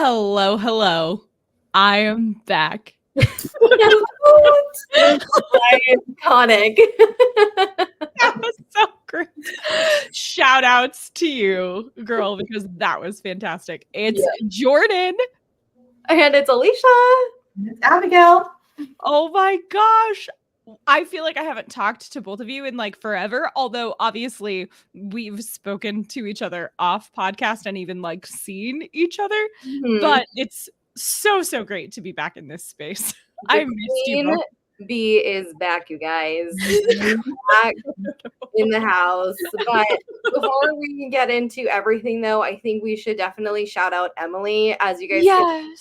Hello, hello. I am back. Iconic. That was so great. Shout outs to you, girl, because that was fantastic. It's Jordan. And it's Alicia. It's Abigail. Oh my gosh. I feel like I haven't talked to both of you in like forever, although obviously we've spoken to each other off podcast and even like seen each other. But it's so great to be back in this space. I missed you both. B is back, you guys. Back in the house. But before we can get into everything, though, I think we should definitely shout out Emily. As you guys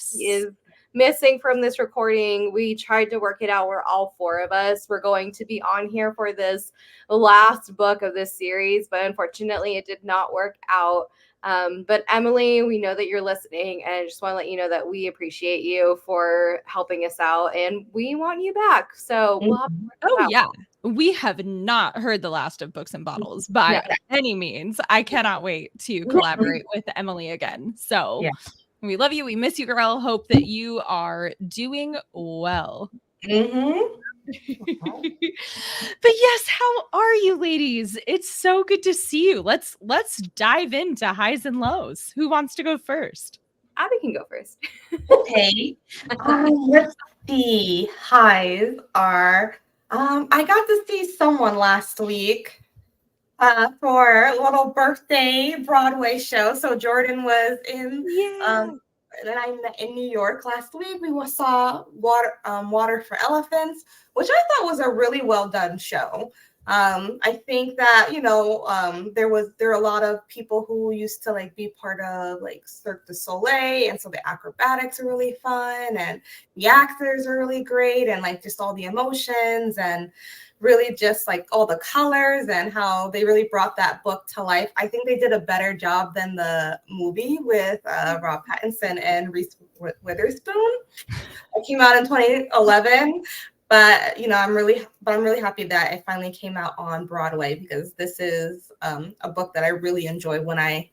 see, is missing from this recording. We tried to work it out. We're all four of us. We're going to be on here for this last book of this series, but unfortunately, it did not work out. But Emily, we know that you're listening, and I just want to let you know that we appreciate you for helping us out, and we want you back. So we'll have to we have not heard the last of Books and Bottles by any means. I cannot wait to collaborate with Emily again. So we love you. We miss you, girl. Hope that you are doing well. But yes, how are you, ladies? It's so good to see you. Let's dive into highs and lows. Who wants to go first? Abby can go first. Okay. Let's see. Highs are I got to see someone last week for a little birthday Broadway show. So Jordan was in and I met in New York last week. We saw Water for Elephants, which I thought was a really well done show. I think that, there are a lot of people who used to like be part of like Cirque du Soleil. And so the acrobatics are really fun and the actors are really great. And like just all the emotions and really just like all the colors and how they really brought that book to life. I think they did a better job than the movie with Rob Pattinson and Reese Witherspoon. It came out in 2011. But I'm really happy that it finally came out on Broadway because this is a book that I really enjoyed when I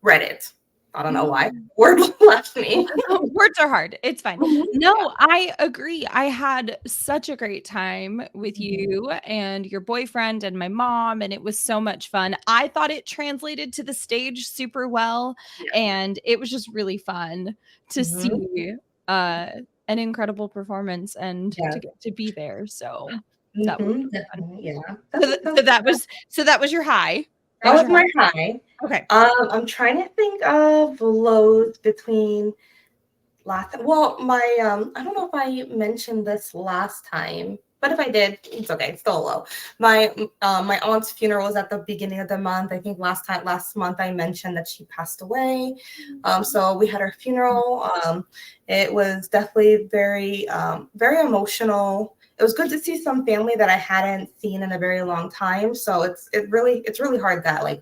read it. I don't know why. Word left me. Words are hard. It's fine. No, I agree. I had such a great time with you and your boyfriend and my mom, and it was so much fun. I thought it translated to the stage super well, and it was just really fun to see an incredible performance and to get to be there. So that was so that was your high. That was my high. Okay. I'm trying to think of lows between last. Well, my I don't know if I mentioned this last time, but if I did, it's okay. It's still low. My aunt's funeral was at the beginning of the month. I think last month I mentioned that she passed away. So we had her funeral. It was definitely very emotional. It was good to see some family that I hadn't seen in a very long time. So it's really hard that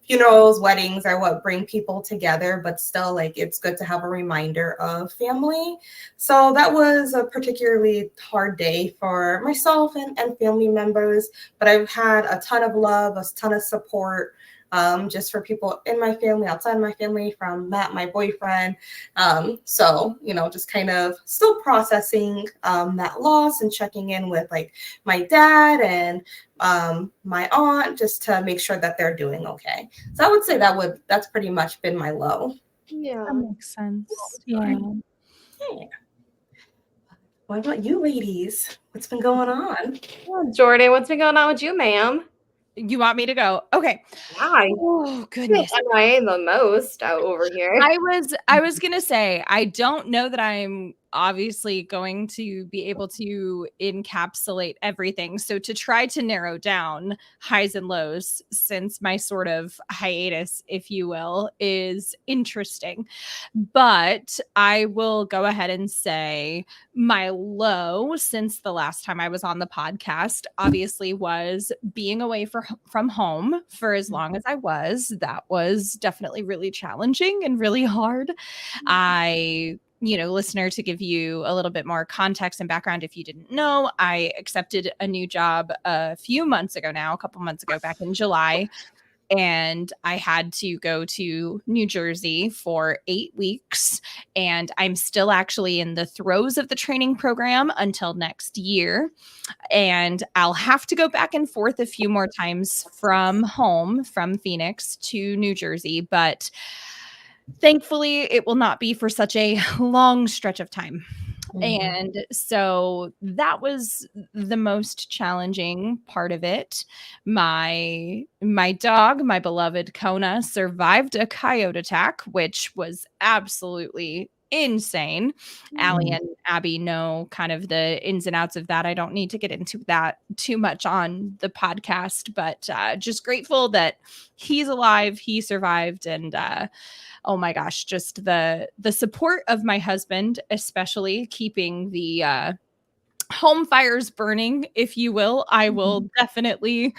funerals, weddings are what bring people together, but still like it's good to have a reminder of family. So that was a particularly hard day for myself and family members, but I've had a ton of love, a ton of support. Just for people in my family, outside my family, from Matt, my boyfriend. So, just kind of still processing that loss and checking in with like my dad and my aunt just to make sure that they're doing okay. So I would say that's pretty much been my low. Yeah. That makes sense. Yeah. What about you ladies? What's been going on? Jordan, what's been going on with you, ma'am? You want me to go? Okay. Why? Oh, goodness. I am the most out over here. I was going to say, I don't know that I'm obviously going to be able to encapsulate everything. So to try to narrow down highs and lows, since my sort of hiatus, if you will, is interesting. But I will go ahead and say my low since the last time I was on the podcast, obviously, was being away from home for as long as I was. That was definitely really challenging and really hard. Listener, to give you a little bit more context and background, if you didn't know, I accepted a new job a couple months ago, back in July. and I had to go to New Jersey for 8 weeks. And I'm still actually in the throes of the training program until next year. And I'll have to go back and forth a few more times from home, from Phoenix to New Jersey. But thankfully, it will not be for such a long stretch of time. And so that was the most challenging part of it. My dog, my beloved Kona, survived a coyote attack, which was absolutely insane. Allie and Abby know kind of the ins and outs of that. I don't need to get into that too much on the podcast, but just grateful that he's alive, he survived, and oh my gosh, just the support of my husband, especially keeping the home fires burning, if you will. I will definitely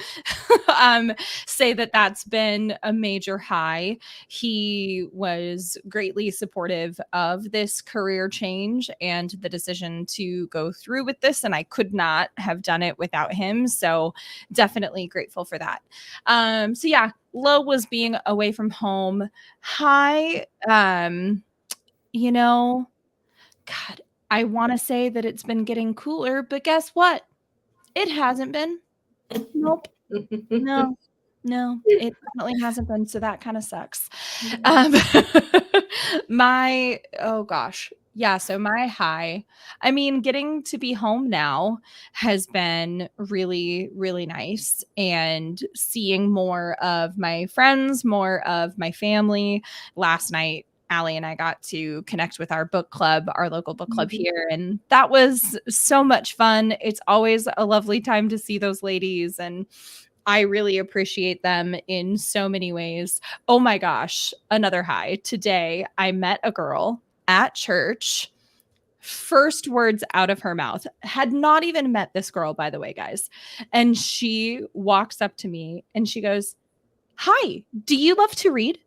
say that that's been a major high. He was greatly supportive of this career change and the decision to go through with this, and I could not have done it without him. So definitely grateful for that. So yeah, low was being away from home. High, you know, God, I want to say that it's been getting cooler, but guess what? It hasn't been. Nope. No, it definitely hasn't been. So that kind of sucks. Oh gosh. Yeah. So my high, I mean, getting to be home now has been really, really nice, and seeing more of my friends, more of my family. Last night, Allie and I got to connect with our book club, our local book club here. And that was so much fun. It's always a lovely time to see those ladies, and I really appreciate them in so many ways. Oh my gosh, another high. Today, I met a girl at church. First words out of her mouth. Had not even met this girl, by the way, guys. And she walks up to me and she goes, "Hi, do you love to read?"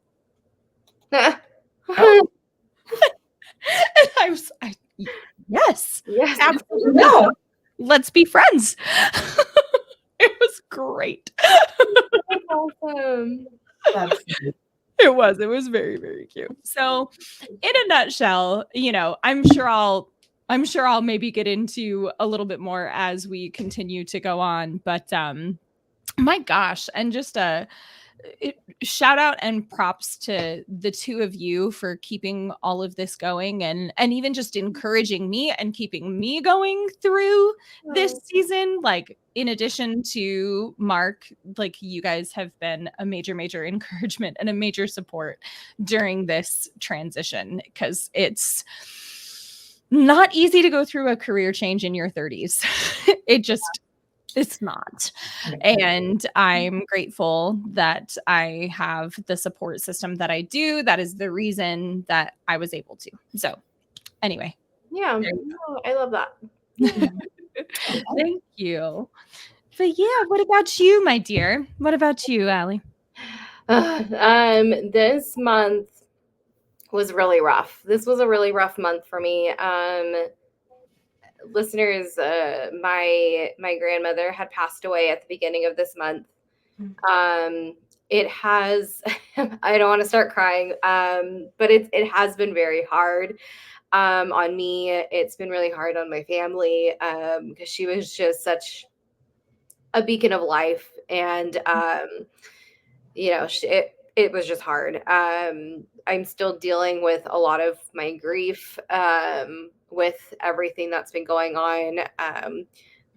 And yes, Yes. absolutely. No. Let's be friends. It was great. That's awesome. That's It was very, very cute. So in a nutshell, I'm sure I'll maybe get into a little bit more as we continue to go on, but my gosh, and just shout out and props to the two of you for keeping all of this going, and even just encouraging me and keeping me going through this season. Like, in addition to Mark, like, you guys have been a major encouragement and a major support during this transition, because it's not easy to go through a career change in your 30s. It's not. And I'm grateful that I have the support system that I do. That is the reason that I was able to. So anyway. Yeah. No, I love that. Thank you. But yeah, what about you, my dear? What about you, Allie? This month was really rough. This was a really rough month for me. Listeners, my grandmother had passed away at the beginning of this month. It has, I don't want to start crying, but it has been very hard on me. It's been really hard on my family, because she was just such a beacon of life, and it was just hard. I'm still dealing with a lot of my grief, with everything that's been going on.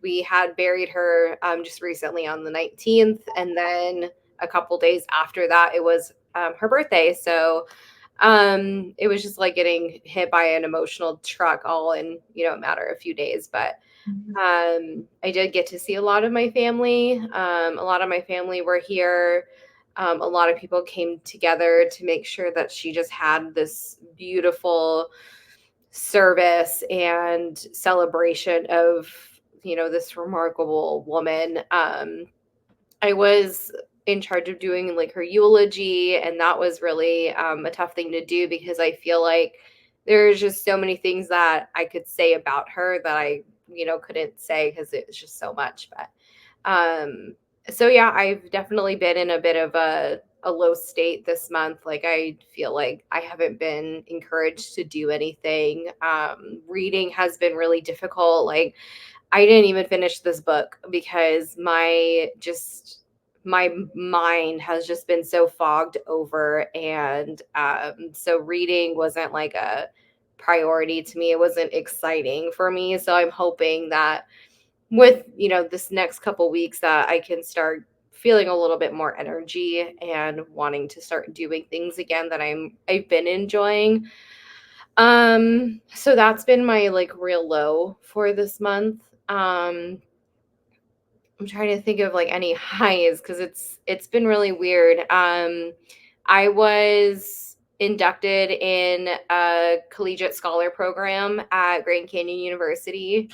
We had buried her just recently on the 19th, and then a couple days after that, it was her birthday. So it was just like getting hit by an emotional truck all in, a matter of a few days. But I did get to see a lot of my family. A lot of my family were here. A lot of people came together to make sure that she just had this beautiful service and celebration of, this remarkable woman. I was in charge of doing like her eulogy, and that was really a tough thing to do, because I feel like there's just so many things that I could say about her that I couldn't say because it's just so much. But So yeah, I've definitely been in a bit of a low state this month. Like I feel like I haven't been encouraged to do anything. Reading has been really difficult. Like I didn't even finish this book because my mind has just been so fogged over, and so reading wasn't like a priority to me. It wasn't exciting for me. So I'm hoping that with, this next couple weeks that I can start feeling a little bit more energy and wanting to start doing things again that I've been enjoying. So that's been my like real low for this month. I'm trying to think of like any highs because it's been really weird. I was inducted in a collegiate scholar program at Grand Canyon University.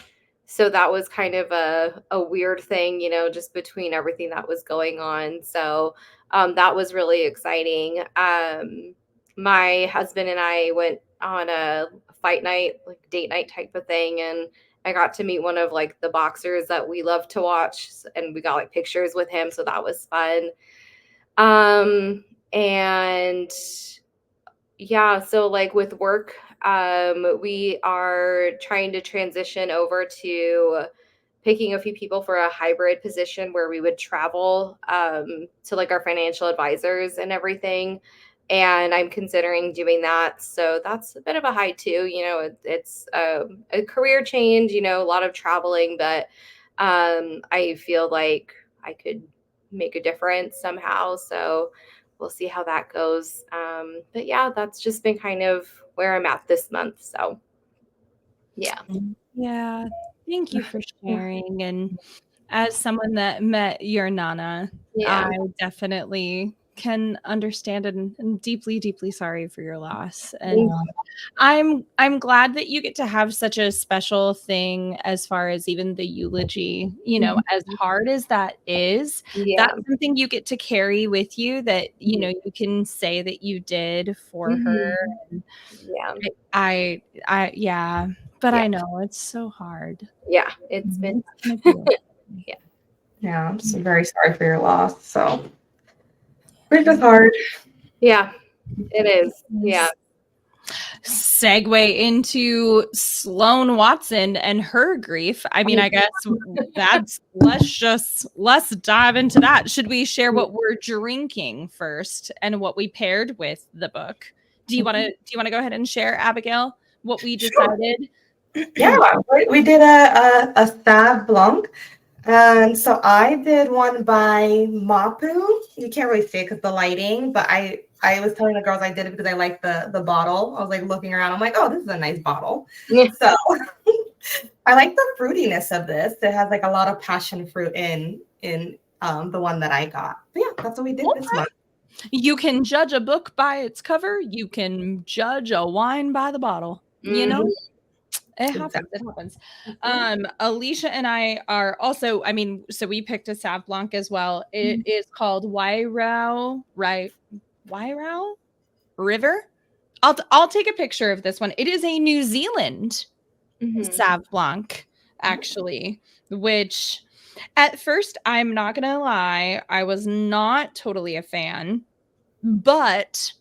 So that was kind of a weird thing, just between everything that was going on. So that was really exciting. My husband and I went on a fight night, like date night type of thing, and I got to meet one of like the boxers that we love to watch, and we got like pictures with him, so that was fun. And yeah, so like with work, we are trying to transition over to picking a few people for a hybrid position where we would travel to like our financial advisors and everything. And I'm considering doing that. So that's a bit of a high too. It's a career change, a lot of traveling, but I feel like I could make a difference somehow. So we'll see how that goes. But yeah, that's just been kind of where I'm at this month. So yeah. Yeah. Thank you for sharing. And as someone that met your Nana, Yeah. I definitely can understand and deeply, deeply sorry for your loss. And I'm glad that you get to have such a special thing as far as even the eulogy, as hard as that is, Yeah. that's something you get to carry with you that, you can say that you did for her. And Yeah. yeah, but Yeah. I know it's so hard. Yeah. It's been, It's gonna be yeah. Yeah, I'm so very sorry for your loss. So grief is hard. Yeah, it is. Yeah. Segue into Sloane Watson and her grief. I mean, I guess let's dive into that. Should we share what we're drinking first and what we paired with the book? Do you want to go ahead and share, Abigail, what we decided? Yeah, we did a Sauv Blanc. And so I did one by Mapu. You can't really see it because the lighting, but I was telling the girls I did it because I liked the bottle. I was like looking around. I'm like, oh, this is a nice bottle. Yeah. So I like the fruitiness of this. It has like a lot of passion fruit in the one that I got. But yeah, that's what we did this month. You can judge a book by its cover. You can judge a wine by the bottle. It happens. It happens. Alicia and I are also, so we picked a Sauv Blanc as well. It is called Wairau River. I'll take a picture of this one. It is a New Zealand Sauv Blanc, actually, which at first, I'm not going to lie, I was not totally a fan, but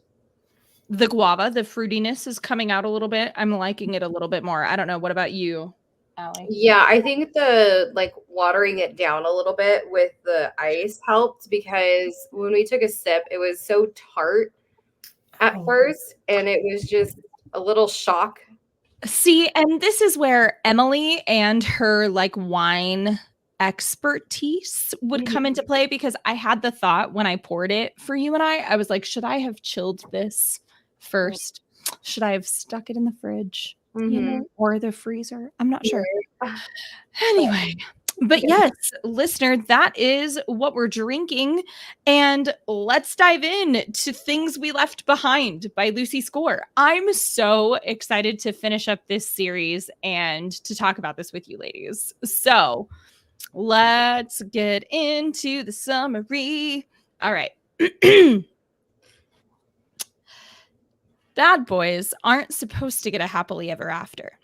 the guava, the fruitiness is coming out a little bit. I'm liking it a little bit more. I don't know. What about you, Allie? Yeah, I think the like watering it down a little bit with the ice helped because when we took a sip, it was so tart at first, and it was just a little shock. See, and this is where Emily and her like wine expertise would come into play, because I had the thought when I poured it for you and I was like, should I have chilled this first? Should I have stuck it in the fridge, or the freezer? I'm not sure. Anyway, but yes, listener, that is what we're drinking. And let's dive in to Things We Left Behind by Lucy Score. I'm so excited to finish up this series and to talk about this with you ladies. So let's get into the summary. All right. Bad boys aren't supposed to get a happily ever after.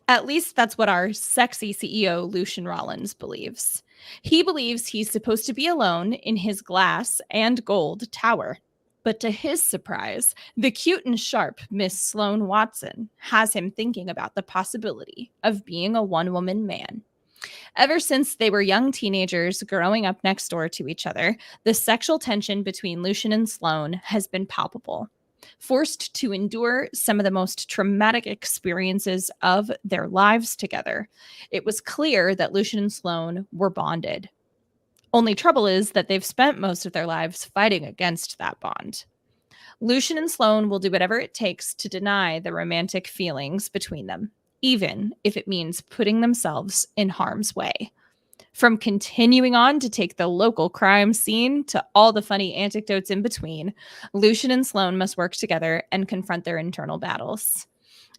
At least that's what our sexy CEO, Lucian Rollins, believes. He believes he's supposed to be alone in his glass and gold tower. But to his surprise, the cute and sharp Miss Sloane Watson has him thinking about the possibility of being a one-woman man. Ever since they were young teenagers growing up next door to each other, the sexual tension between Lucian and Sloane has been palpable. Forced to endure some of the most traumatic experiences of their lives together, it was clear that Lucian and Sloane were bonded. Only trouble is that they've spent most of their lives fighting against that bond. Lucian and Sloane will do whatever it takes to deny the romantic feelings between them, even if it means putting themselves in harm's way. From continuing on to take the local crime scene to all the funny anecdotes in between, Lucian and Sloane must work together and confront their internal battles.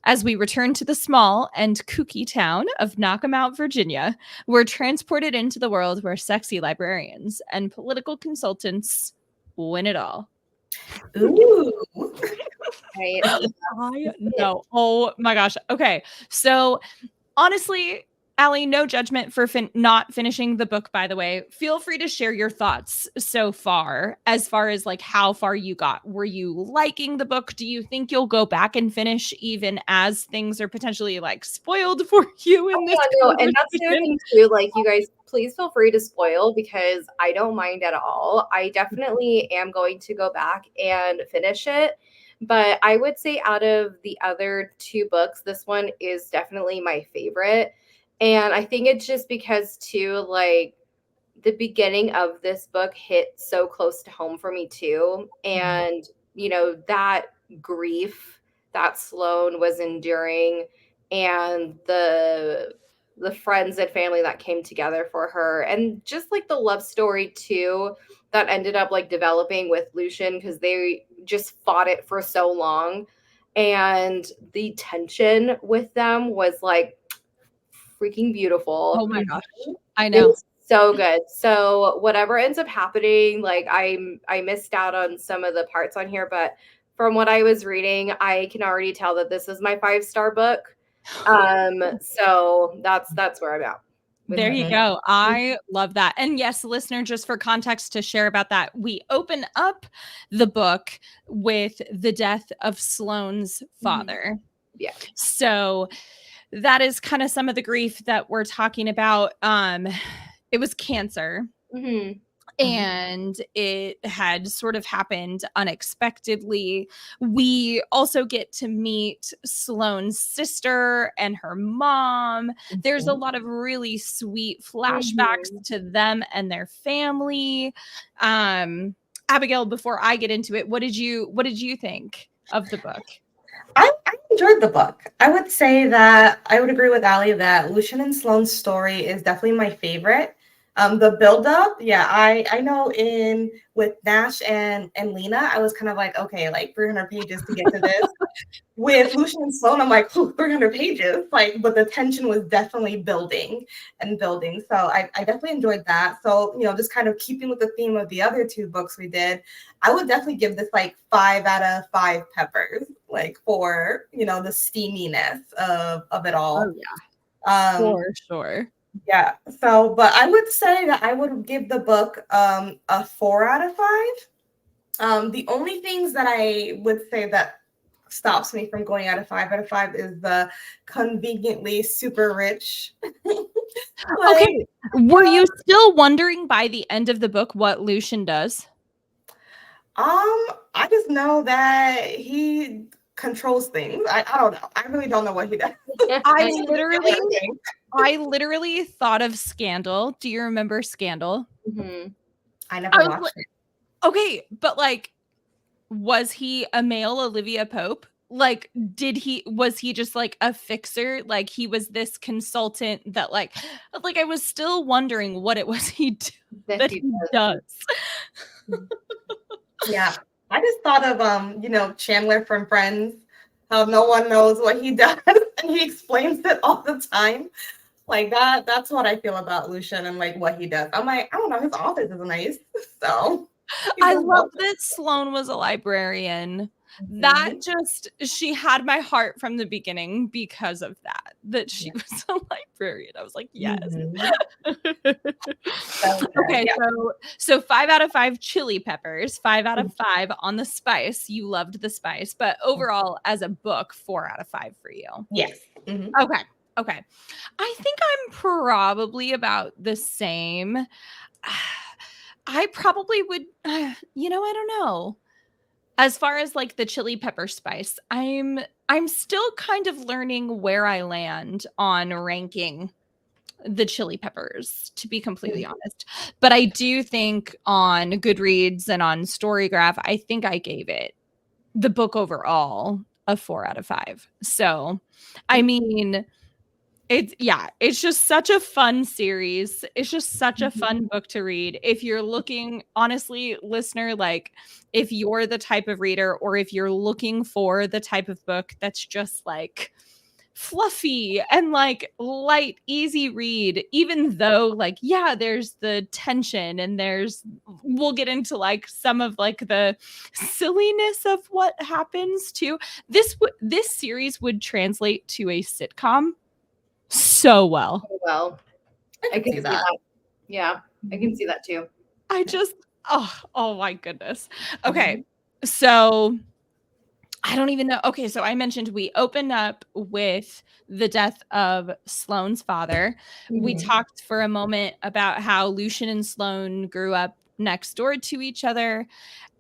As we return to the small and kooky town of Knockemout, Virginia, we're transported into the world where sexy librarians and political consultants win it all. Ooh. Right. I know. Oh my gosh. Okay. So honestly, Allie, no judgment for not finishing the book, by the way. Feel free to share your thoughts so far as like how far you got. Were you liking the book? Do you think you'll go back and finish even as things are potentially like spoiled for you in this? No, and that's the other thing too. Like, you guys, please feel free to spoil because I don't mind at all. I definitely am going to go back and finish it. But I would say out of the other two books, this one is definitely my favorite. And I think it's just because too, like, the beginning of this book hit so close to home for me too. And, you know, that grief that Sloane was enduring and the friends and family that came together for her, and just like the love story too that ended up like developing with Lucian because they just fought it for so long, and the tension with them was like freaking beautiful. Oh my gosh. I know. It's so good. So whatever ends up happening, like I missed out on some of the parts on here, but from what I was reading, I can already tell that this is my 5-star book. So that's where I'm at. There you go. I love that. And yes, listener, just for context to share about that, we open up the book with the death of Sloane's father. Yeah. So that is kind of some of the grief that we're talking about. It was cancer. Mm-hmm. And it had sort of happened unexpectedly. We also get to meet Sloane's sister and her mom. There's a lot of really sweet flashbacks to them and their family. Abigail, before I get into it, what did you think of the book? I enjoyed the book. I would say that I would agree with Allie that Lucian and Sloane's story is definitely my favorite. The build-up, yeah, I know with Nash and Lena, I was kind of like, okay, like 300 pages to get to this. With Lucian and Sloane, I'm like, 300 pages, like, but the tension was definitely building. So I definitely enjoyed that. So, you know, just kind of keeping with the theme of the other two books we did, I would definitely give this like 5 out of 5 peppers, like for, you know, the steaminess of it all. Oh yeah, for sure. Yeah. So, but I would say that I would give the book a 4 out of 5. The only things that I would say that stops me from going out of 5 is the conveniently super rich. Okay. Were you still wondering by the end of the book what Lucian does? I just know that he controls things. I don't know. I really don't know what he does. I literally thought of Scandal. Do you remember Scandal? Mm-hmm. I never watched it. Okay, but like, was he a male Olivia Pope? Like, was he just like a fixer? Like, he was this consultant that like I was still wondering what it was he does. Yeah. I just thought of you know, Chandler from Friends, how no one knows what he does and he explains it all the time. Like that's what I feel about Lucian and like what he does. I'm like, I don't know, his office is nice. So I love that Sloane was a librarian. That she had my heart from the beginning because of that she was a librarian. I was like, yes. Okay, Yeah. so 5 out of 5 chili peppers, 5 out of 5 on the spice. You loved the spice, but overall as a book, 4 out of 5 for you. Yes. Mhm. Okay. I think I'm probably about the same. I probably would, I don't know. As far as like the chili pepper spice, I'm still kind of learning where I land on ranking the chili peppers, to be completely honest. But I do think on Goodreads and on Storygraph, I think I gave it the book overall a 4 out of 5. So, I mean, it's just such a fun series. It's just such a fun book to read. If you're looking, honestly, listener, like if you're the type of reader or if you're looking for the type of book that's just like fluffy and like light, easy read, even though like, yeah, there's the tension and we'll get into like some of like the silliness of what happens too. This series would translate to a sitcom so well. Well, I can see that. Yeah, I can see that too. I just, oh my goodness. Okay. So I don't even know. Okay. So I mentioned we opened up with the death of Sloane's father. We talked for a moment about how Lucian and Sloane grew up next door to each other.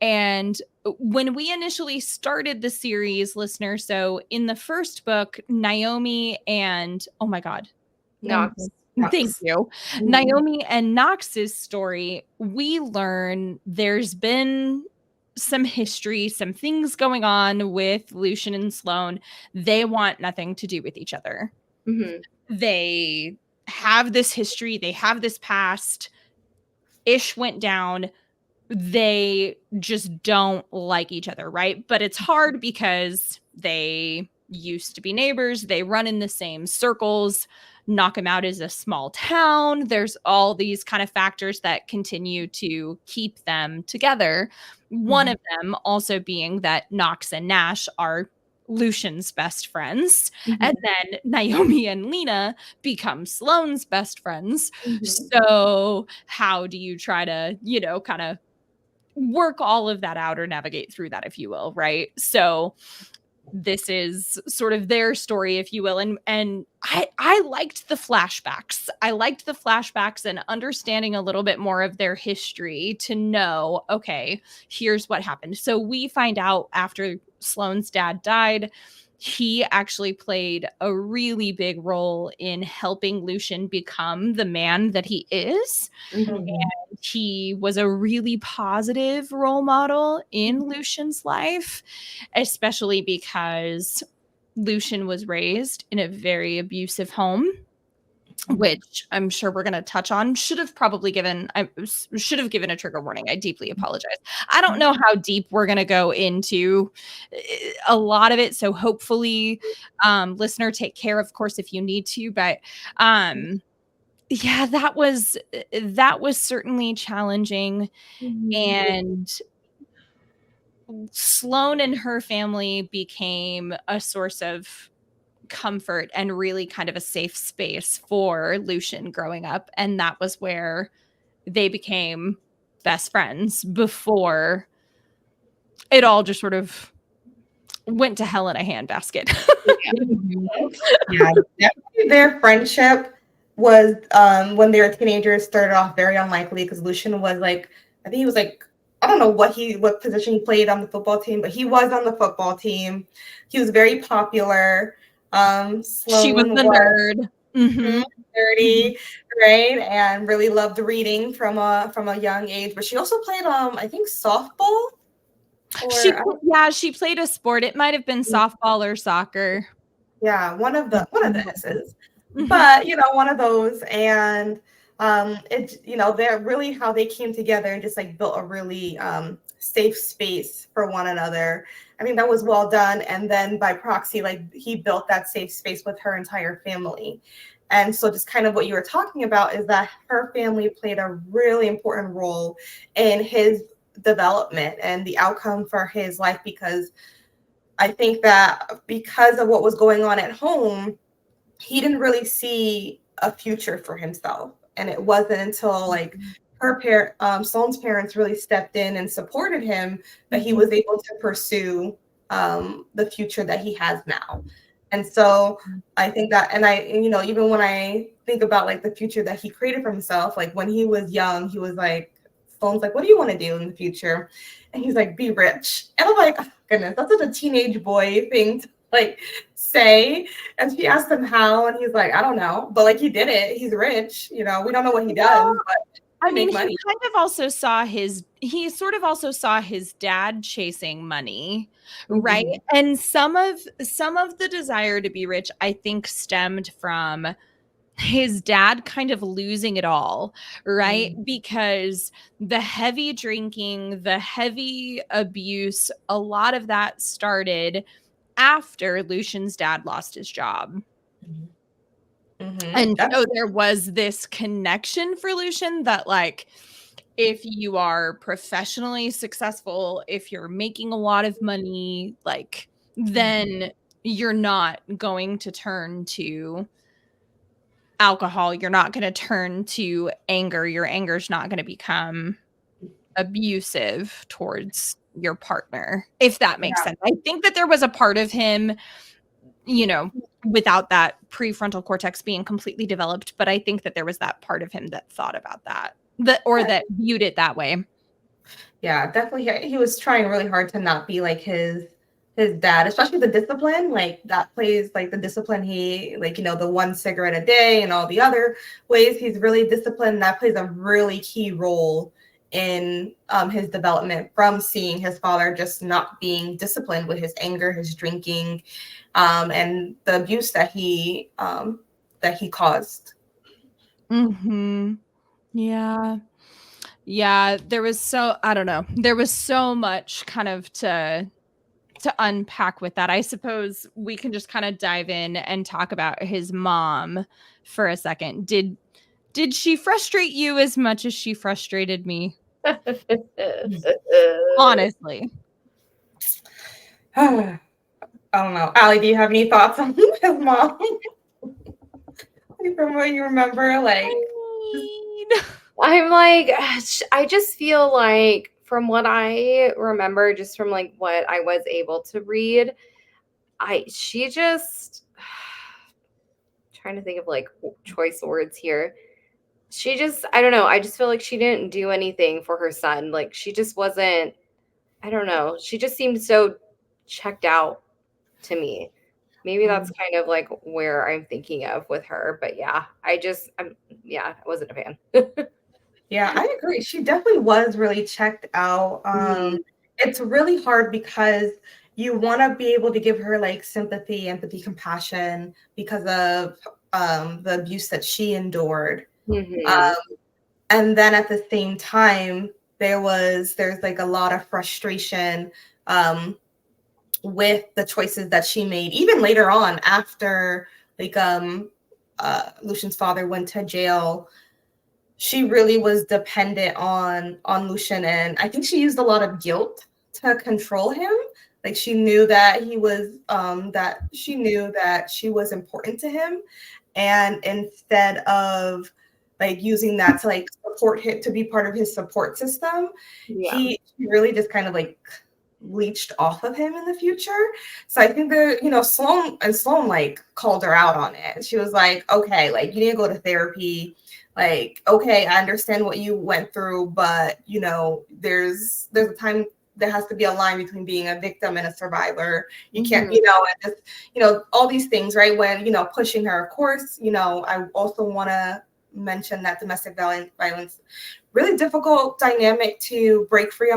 And when we initially started the series, listener, so in the first book, Naomi and, oh my God, Knox. thank you. Naomi and Knox's story, we learn there's been some history, some things going on with Lucian and Sloane. They want nothing to do with each other. They have this history, they have this past. Ish went down. They just don't like each other, right? But it's hard because they used to be neighbors. They run in the same circles. Knockemout is a small town. There's all these kind of factors that continue to keep them together. One of them also being that Knox and Nash are Lucian's best friends. And then Naomi and Lena become Sloane's best friends. So how do you try to, kind of work all of that out or navigate through that, if you will, right? So this is sort of their story, if you will. And I liked the flashbacks. I liked the flashbacks and understanding a little bit more of their history to know, okay, here's what happened. So we find out after Sloane's dad died, he actually played a really big role in helping Lucian become the man that he is. And he was a really positive role model in Lucian's life, especially because Lucian was raised in a very abusive home, which I'm sure we're going to touch on. Should have given a trigger warning. I deeply apologize. I don't know how deep we're going to go into a lot of it. So hopefully, listener, take care, of course, if you need to. But yeah, that was certainly challenging. And Sloane and her family became a source of comfort and really kind of a safe space for Lucian growing up. And that was where they became best friends before it all just sort of went to hell in a handbasket. Yeah, definitely their friendship was when they were teenagers started off very unlikely because Lucian was like, I think he was like, I don't know what position he played on the football team, but he was on the football team. He was very popular. Sloane she was the nerd. Nerdy, right? And really loved reading from a young age. But she also played I think softball. She played a sport. It might have been softball or soccer. Yeah, one of the S's. But one of those. And it's they're really how they came together and just like built a really safe space for one another. I think that was well done. And then by proxy, like he built that safe space with her entire family. And so just kind of what you were talking about is that her family played a really important role in his development and the outcome for his life, because I think that because of what was going on at home, he didn't really see a future for himself. And it wasn't until like Sloane's parents really stepped in and supported him that he was able to pursue the future that he has now. And so I think that, and even when I think about like the future that he created for himself, like when he was young, he was like, Sloane's like, what do you want to do in the future? And he's like, be rich. And I'm like, oh, goodness, that's such a teenage boy thing to like say. And she asked him how, and he's like, I don't know, but like he did it. He's rich, we don't know what he does, but I mean, he kind of also saw he sort of also saw his dad chasing money, right? And some of the desire to be rich, I think, stemmed from his dad kind of losing it all, right? Because the heavy drinking, the heavy abuse, a lot of that started after Lucian's dad lost his job. And so there was this connection for Lucian that like, if you are professionally successful, if you're making a lot of money, like then you're not going to turn to alcohol. You're not going to turn to anger. Your anger's not going to become abusive towards your partner, if that makes sense. I think that there was a part of him, without that prefrontal cortex being completely developed, but I think that there was that part of him that thought about that viewed it that way. Yeah, definitely. He was trying really hard to not be like his dad, especially the discipline, like that plays like the discipline he like, the 1 cigarette a day and all the other ways he's really disciplined. That plays a really key role in his development from seeing his father just not being disciplined with his anger, his drinking, and the abuse that he caused. Yeah, there was so much kind of to unpack with that. I suppose we can just kind of dive in and talk about his mom for a second. Did she frustrate you as much as she frustrated me? Honestly. I don't know. Allie, do you have any thoughts on his mom? From what you remember, like I'm like, I just feel like from what I remember, just from like what I was able to read, she just trying to think of like choice words here. She just, I don't know. I just feel like she didn't do anything for her son. Like she just wasn't, I don't know. She just seemed so checked out to me. Maybe that's kind of like where I'm thinking of with her. But yeah, I wasn't a fan. Yeah, I agree. She definitely was really checked out. It's really hard because you want to be able to give her like sympathy, empathy, compassion because of the abuse that she endured. And then at the same time, there's like a lot of frustration with the choices that she made, even later on after like Lucian's father went to jail. She really was dependent on Lucian, and I think she used a lot of guilt to control him. Like she knew that he was that she was important to him, and instead of like using that to like support him, to be part of his support system, he really just kind of like leached off of him in the future. So I think that Sloane like called her out on it. She was like, okay, like you need to go to therapy. Like, okay, I understand what you went through, but there's a time, there has to be a line between being a victim and a survivor. You can't, and just, all these things, right? When, pushing her, of course, I also want to mention that domestic violence, really difficult dynamic to break free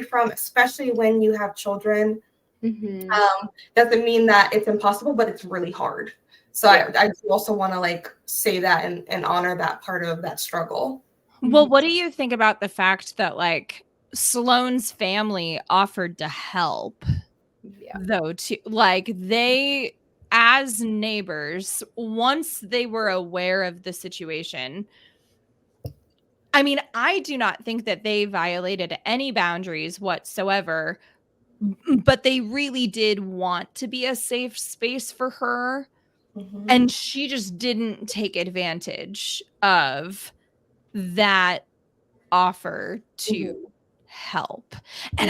from, especially when you have children. Doesn't mean that it's impossible, but it's really hard. So I also want to like say that and honor that part of that struggle. Well, what do you think about the fact that like Sloane's family offered to help though, too? Like they, as neighbors, once they were aware of the situation, I mean, I do not think that they violated any boundaries whatsoever, but they really did want to be a safe space for her. And she just didn't take advantage of that offer to help. And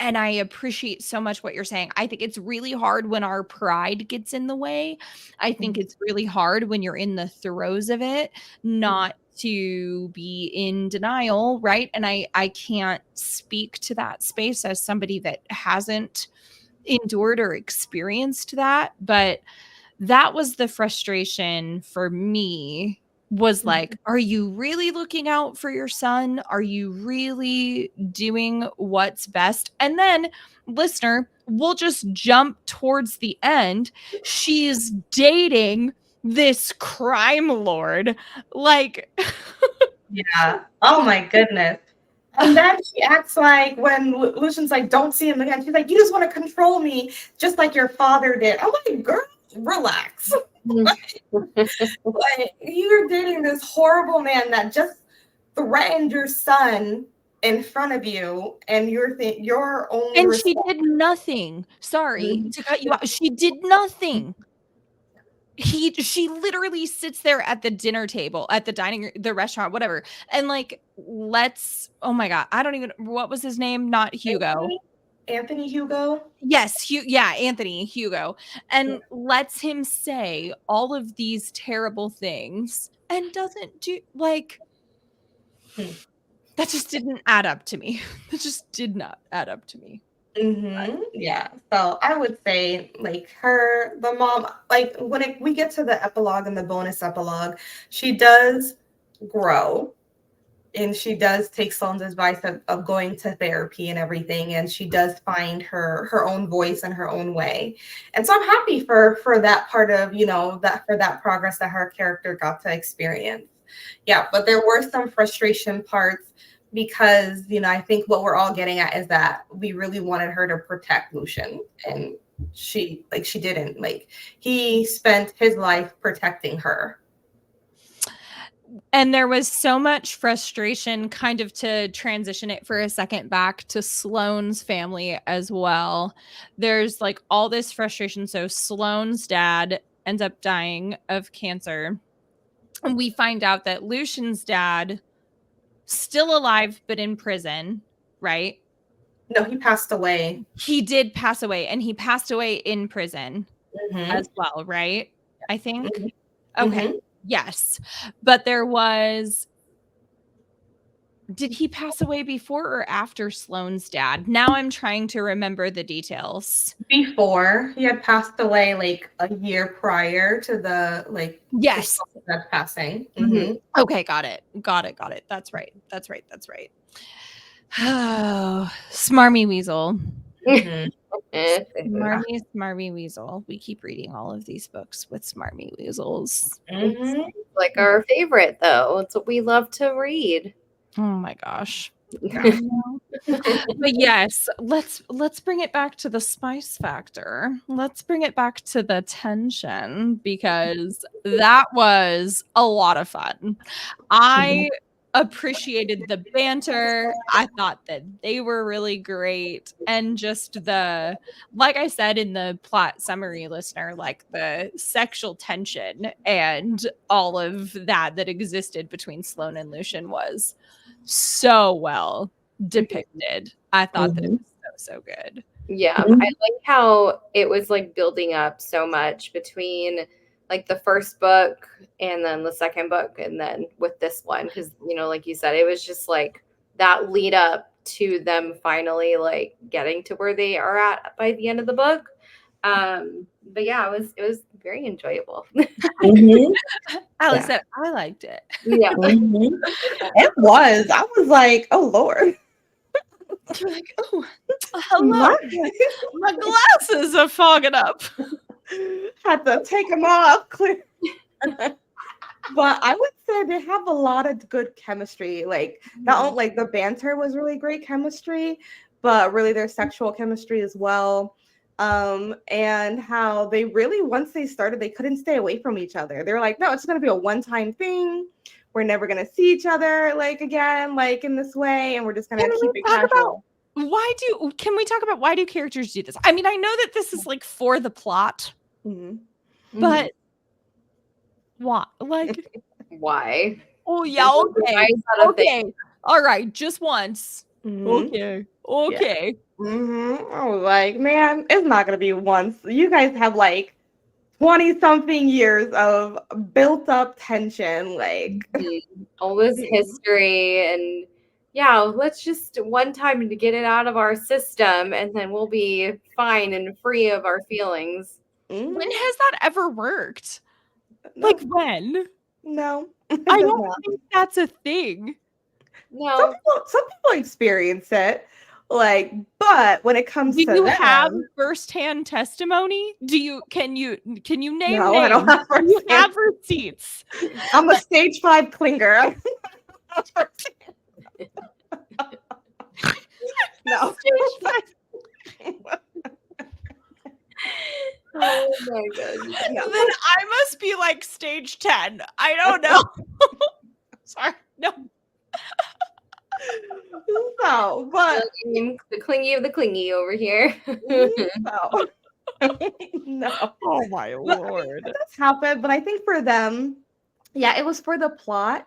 I appreciate so much what you're saying. I think it's really hard when our pride gets in the way. I think it's really hard when you're in the throes of it not to be in denial, right? And I can't speak to that space as somebody that hasn't endured or experienced that, but that was the frustration for me, was like, are you really looking out for your son? Are you really doing what's best? And then, listener, we'll just jump towards the end. She's dating this crime lord. Like, Yeah. Oh my goodness. And then she acts like when Lucian's like, don't see him again. She's like, you just want to control me just like your father did. I'm like, girl, relax. Like, you're dating this horrible man that just threatened your son in front of you, and your only and she did nothing. Sorry to cut you out. She did nothing. She literally sits there at the dinner table, at the restaurant, whatever. And like, oh my God, I don't even, what was his name? Not Hugo. Anthony Hugo. Yes. Anthony Hugo. And lets him say all of these terrible things and doesn't do, like, that just didn't add up to me. That just did not add up to me. Yeah. So I would say, like, the mom, like, when we get to the epilogue and the bonus epilogue, she does grow, and she does take Sloane's advice of going to therapy and everything, and she does find her own voice and her own way. And so I'm happy for that part of, that progress that her character got to experience. Yeah, but there were some frustration parts, because, I think what we're all getting at is that we really wanted her to protect Lucian, and she didn't. Like, he spent his life protecting her. And there was so much frustration, kind of to transition it for a second back to Sloane's family as well. There's like all this frustration. So Sloane's dad ends up dying of cancer. And we find out that Lucian's dad, still alive, but in prison, right? No, he passed away. He did pass away, and he passed away in prison as well, right? I think. Okay. Yes. But did he pass away before or after Sloane's dad? Now I'm trying to remember the details. Before. He had passed away like a year prior to the yes, that passing. Okay, got it. That's right. Oh, smarmy weasel. Smarmy weasel. We keep reading all of these books with smarmy weasels. Like our favorite, though. It's what we love to read. Oh my gosh. But yes, let's bring it back to the spice factor. Let's bring it back to the tension, because that was a lot of fun. I appreciated the banter. I thought that they were really great. And just like I said in the plot summary, listener, like the sexual tension and all of that existed between Sloane and Lucian was so well depicted. I thought that it was so good. Yeah. I like how it was like building up so much between like the first book and then the second book, and then with this one, because like you said, it was just like that lead up to them finally like getting to where they are at by the end of the book. But yeah, it was very enjoyable. Alice said, I liked it. Yeah. It was. I was like, oh Lord. You're like, oh, hello. My glasses are fogging up. Had to take them off. Clear. But I would say they have a lot of good chemistry. Like, not only like the banter was really great chemistry, but really their sexual chemistry as well. And how they really, once they started, they couldn't stay away from each other. They were like, no, it's going to be a one-time thing. We're never going to see each other like again, like in this way. And we're just going to keep it casual. Can we talk about why do characters do this? I mean, I know that this is like for the plot, but why? Like, why? Oh yeah, okay. Okay. All right, just once. Okay. Okay. I was like, man, it's not gonna be once. You guys have like 20 something years of built up tension, like all this history, and yeah, let's just one time to get it out of our system, and then we'll be fine and free of our feelings. When has that ever worked? No. Like when? No, I don't think that's a thing. No. Some people experience it, like, but when it comes Do to you them, have firsthand testimony? Can you name no, I don't names? have Do you firsthand. have receipts? I'm a stage 5 clinger. No. Oh my god. Then I must be like stage 10. I don't know. Sorry. No. No, but The clingy of the clingy over here. no. No. Oh my lord. That's happened, but I think for them, yeah, it was for the plot.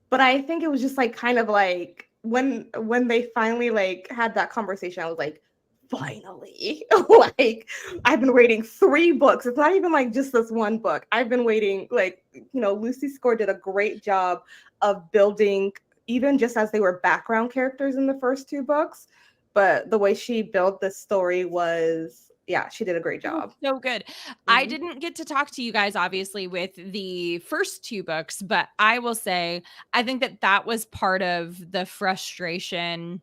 But I think it was just like kind of like when they finally like had that conversation, I was like, finally. Like I've been waiting 3 books. It's not even like just this one book. I've been waiting, like, Lucy Score did a great job of building, even just as they were background characters in the first 2 books. But the way she built the story was, yeah, she did a great job. So good. I didn't get to talk to you guys, obviously, with the first 2 books, but I will say, I think that was part of the frustration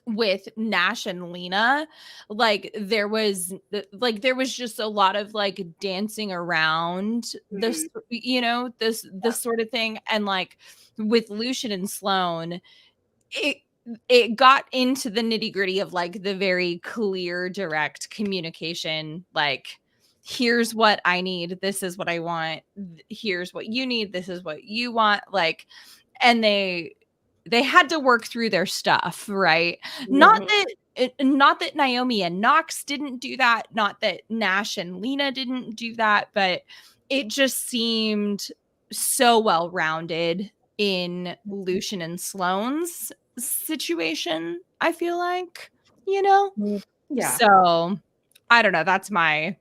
with Nash and Lena. Like there was just a lot of like dancing around this, this sort of thing. And like with Lucian and Sloane, it got into the nitty-gritty of like the very clear, direct communication. Like, here's what I need, this is what I want, here's what you need, this is what you want. Like, and they had to work through their stuff, right? Not that Naomi and Knox didn't do that, not that Nash and Lena didn't do that, but it just seemed so well-rounded in Lucian and Sloane's situation, I feel like, Yeah. So I don't know, that's my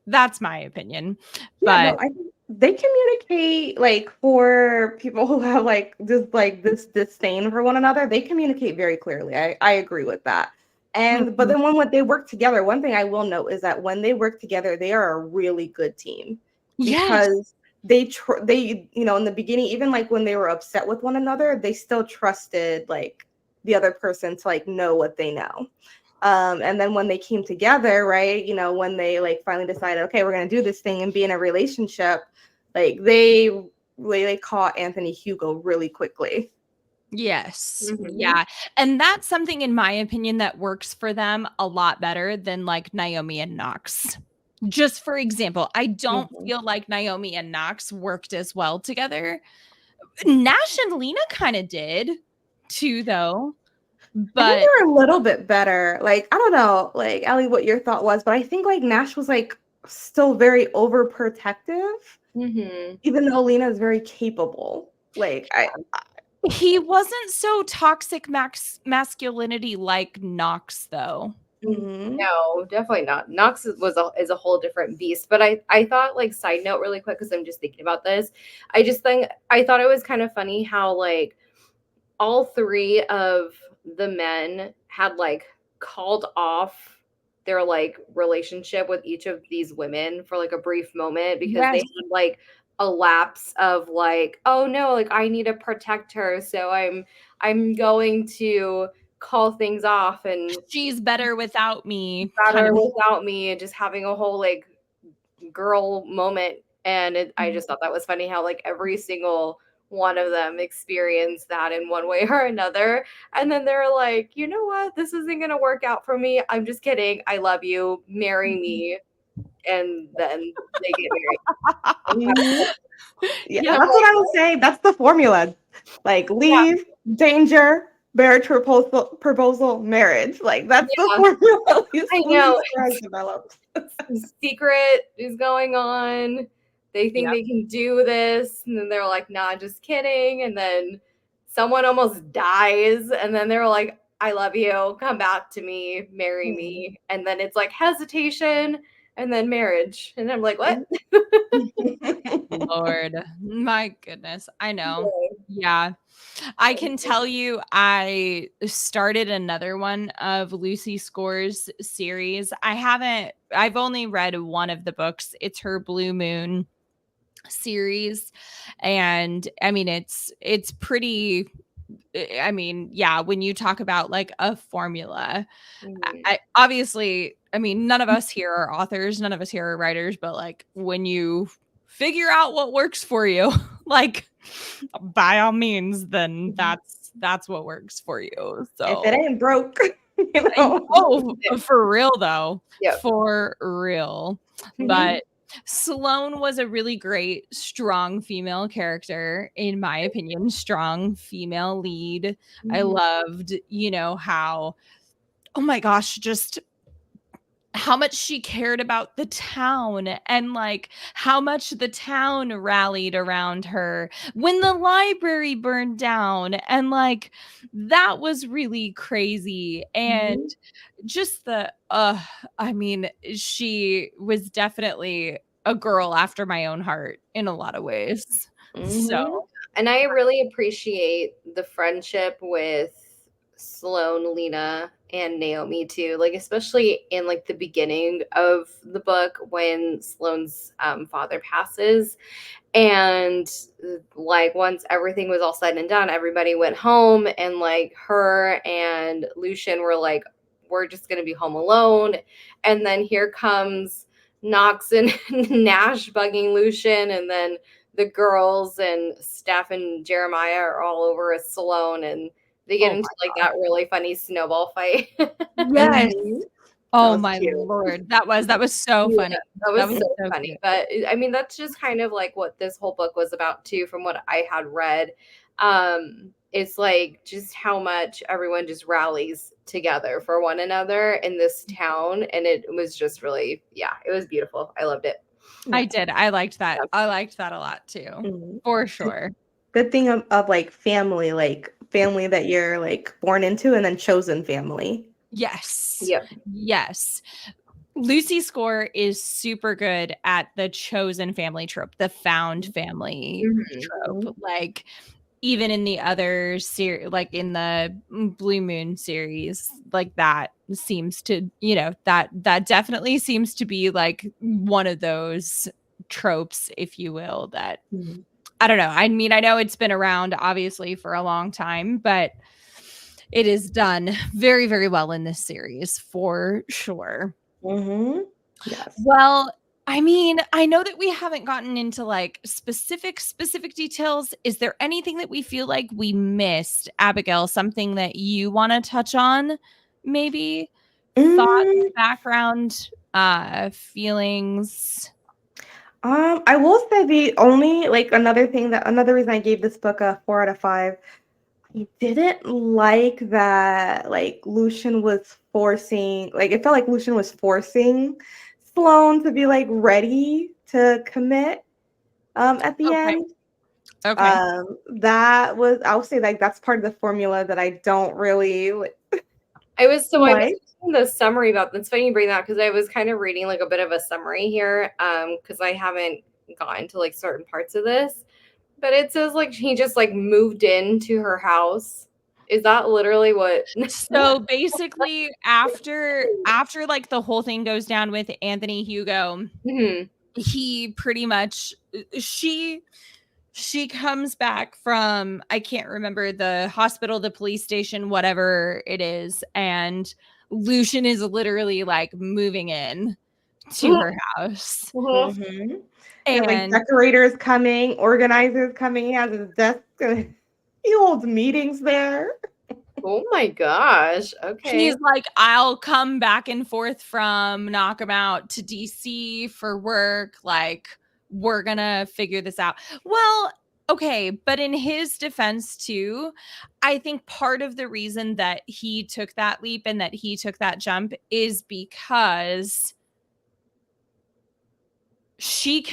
opinion. Yeah, But no, I think they communicate, like, for people who have this disdain for one another, they communicate very clearly. I agree with that. But then when they work together, one thing I will note is that when they work together, they are a really good team. yes, Because they in the beginning, even like when they were upset with one another, they still trusted like the other person to like know what they know. And then when they came together, right, when they like finally decided, okay, we're gonna do this thing and be in a relationship, like they caught Anthony Hugo really quickly. yes, yeah. And that's something, in my opinion, that works for them a lot better than like Naomi and Knox. Just for example, I don't feel like Naomi and Knox worked as well together. Nash and Lena kind of did too, though. I think But they were a little bit better. Like, I don't know, like, Ellie, what your thought was, but I think like Nash was like still very overprotective, even though Lena is very capable. Like, he wasn't so toxic masculinity like Knox, though. No, definitely not. Knox is a whole different beast. But I thought, like, side note really quick, because I'm just thinking about this. I thought it was kind of funny how like all 3 of the men had like called off their like relationship with each of these women for like a brief moment, because they had like a lapse of like, oh no, like I need to protect her, so I'm going to call things off, and She's better without me. without me, and just having a whole like girl moment. And I just thought that was funny how like every single one of them experienced that in one way or another. And then they're like, you know what? This isn't going to work out for me. I'm just kidding. I love you. Marry me. And then they get married. Yeah, that's what I would say. That's the formula. Like, leave, danger, marriage proposal, marriage. Like, that's the formula. I know. Guys developed. Secret is going on. They think they can do this. And then they're like, nah, just kidding. And then someone almost dies. And then they're like, I love you. Come back to me. Marry me. And then it's like hesitation and then marriage. And I'm like, what? Lord, my goodness. I know. Yeah. I can tell you I started another one of Lucy Score's series. I've only read one of the books. It's her Blue Moon series. And I mean, it's pretty, I mean, yeah, when you talk about like a formula, I obviously, I mean, none of us here are authors, none of us here are writers, but like when you figure out what works for you, like by all means, then that's what works for you. So if it ain't broke, you know. oh, for real though. Yep. For real. But Sloane was a really great, strong female character, in my opinion, strong female lead. I loved, how, oh my gosh, just how much she cared about the town and like how much the town rallied around her when the library burned down, and like that was really crazy. And just I mean, she was definitely a girl after my own heart in a lot of ways. So and I really appreciate the friendship with Sloane, Lena, and Naomi too. Like especially in like the beginning of the book when Sloane's father passes, and like once everything was all said and done, everybody went home, and like her and Lucian were like, we're just gonna be home alone. And then here comes Knox and Nash bugging Lucian, and then the girls and Steph and Jeremiah are all over a Sloane, and they get into like that really funny snowball fight. yes. Oh my cute. Lord. That was so funny. That was so funny. Cute. But I mean, that's just kind of like what this whole book was about too, from what I had read. It's like just how much everyone just rallies together for one another in this town. And it was just really, it was beautiful. I loved it. I did. I liked that. I liked that a lot too. For sure. Good thing of like family that you're like born into, and then chosen family. Yes. Yep. Yes. Lucy Score is super good at the chosen family trope, the found family trope. Like even in the other series, like in the Blue Moon series, like that seems to, that definitely seems to be like one of those tropes, if you will, that I don't know. I mean, I know it's been around obviously for a long time, but it is done very, very well in this series for sure. Yes. Well, I mean, I know that we haven't gotten into like specific details. Is there anything that we feel like we missed, Abigail? Something that you want to touch on? Maybe thoughts, background, feelings. I will say the only another reason I gave this book a 4 out of 5. I didn't like that Lucian was forcing, it felt like Lucian was forcing Sloane to be ready to commit at the end. Okay. That was, I'll say that's part of the formula that I don't really I was reading the summary about that's funny you bring that, because I was kind of reading like a bit of a summary here, because I haven't gotten to like certain parts of this, but it says like he just like moved into her house. Is that literally what? So basically, after like the whole thing goes down with Anthony Hugo, he pretty much she comes back from, I can't remember, the hospital, the police station, whatever it is, and Lucian is literally like moving in to her house. And decorators coming, organizers coming. He has his desk. He holds meetings there. Oh my gosh. Okay. He's like, I'll come back and forth from Knockemout to DC for work. Like, we're gonna figure this out. Well, okay, but in his defense too, I think part of the reason that he took that leap and that he took that jump is because she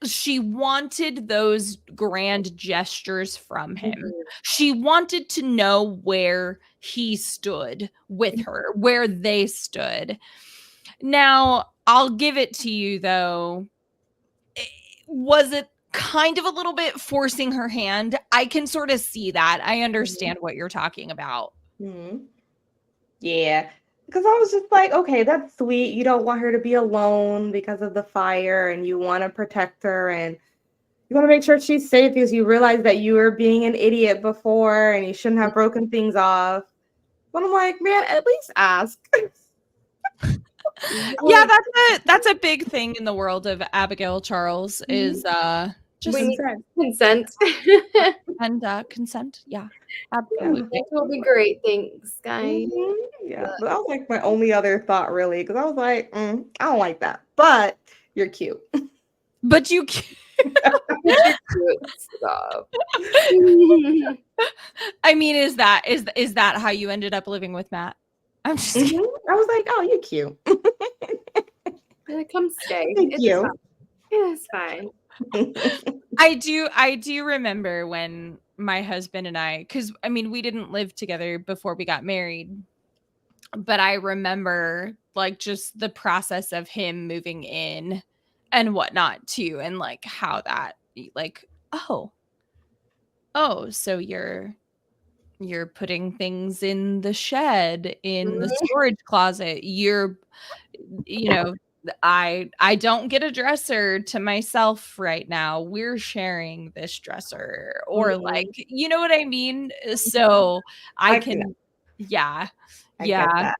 she wanted those grand gestures from him. She wanted to know where he stood with her, where they stood. Now, I'll give it to you though. Was it kind of a little bit forcing her hand? I can sort of see that. I understand what you're talking about. Mm-hmm. Yeah. Because I was just like, okay, that's sweet. You don't want her to be alone because of the fire, and you want to protect her, and you want to make sure she's safe because you realize that you were being an idiot before and you shouldn't have broken things off. But I'm like, man, at least ask. Yeah, that's a big thing in the world of Abigail Charles is just we need consent. and consent. Yeah, That absolutely. will be great. Thanks, guys. Yeah, but that was like my only other thought, really, because I was like, I don't like that, but you're cute. But you Stop. I mean, is that how you ended up living with Matt? I'm just kidding. I was like, oh, you're cute. Come stay. Thank you. It's fine. I do remember when my husband and I, because I mean, we didn't live together before we got married, but I remember like just the process of him moving in and whatnot too, and like how that like, oh, so you're putting things in the shed, in the storage closet. I don't get a dresser to myself right now. We're sharing this dresser, or like, you know what I mean? So I can, yeah. I get that.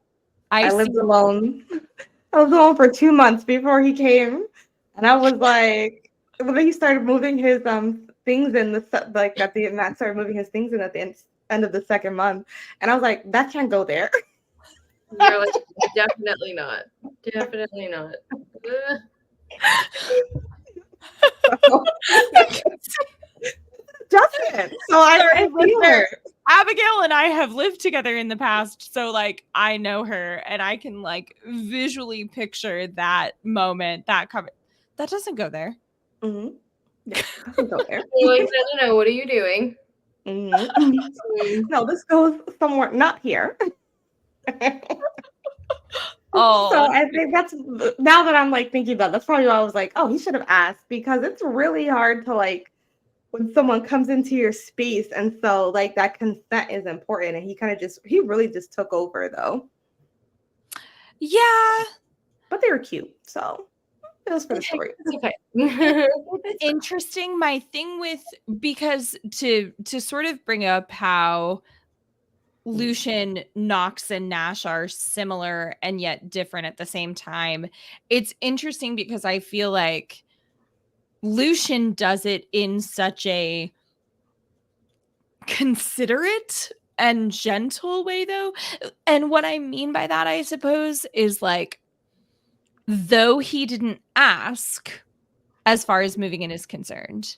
I lived alone. I was alone for 2 months before he came, and I was like, when he started moving his things in Matt started moving his things in at the end of the second month, and I was like, that can't go there. You're like, definitely not. Definitely not. Justin. So I feel her. Abigail and I have lived together in the past, so like I know her, and I can like visually picture that moment, that cover. That doesn't go there. Yeah, doesn't go there. Like, no, what are you doing? No, this goes somewhere not here. Oh, so I think that's, now that I'm like thinking about it, that's probably why I was like, oh, he should have asked, because it's really hard to like when someone comes into your space, and so like that consent is important, and he really just took over though. Yeah, but they were cute, so it was for the story. Okay. It's interesting. My thing with, because to sort of bring up how Lucian, Knox, and Nash are similar and yet different at the same time. It's interesting because I feel like Lucian does it in such a considerate and gentle way, though. And what I mean by that, I suppose, is like, though he didn't ask as far as moving in is concerned,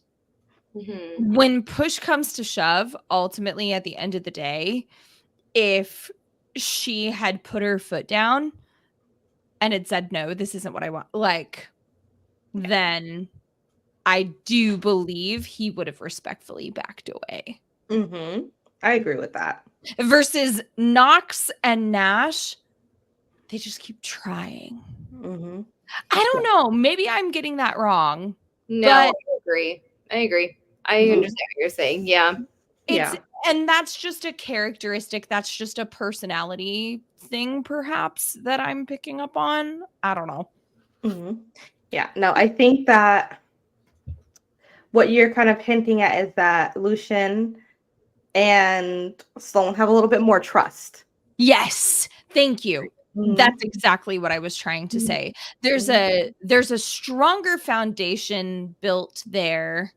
when push comes to shove, ultimately at the end of the day, if she had put her foot down and had said, no, this isn't what I want, like, then I do believe he would have respectfully backed away. I agree with that. Versus Knox and Nash, they just keep trying. I don't know. Maybe I'm getting that wrong. No, I agree. I understand what you're saying. Yeah. And that's just a characteristic. That's just a personality thing, perhaps, that I'm picking up on. I don't know. Yeah, no, I think that what you're kind of hinting at is that Lucian and Sloane have a little bit more trust. Yes, thank you. That's exactly what I was trying to say. There's a stronger foundation built there,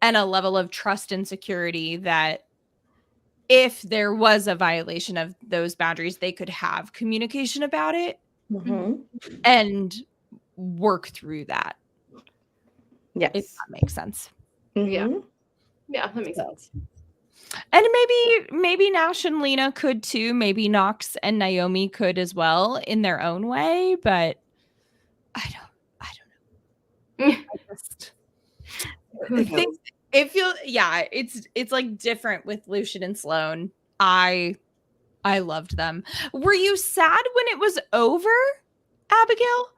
and a level of trust and security that if there was a violation of those boundaries, they could have communication about it and work through that. Yes. If that makes sense. Yeah, that makes sense. And maybe Nash and Lena could too. Maybe Knox and Naomi could as well in their own way, but I don't know. I just think it feels, yeah, it's like different with Lucian and Sloane. I loved them. Were you sad when it was over, Abigail?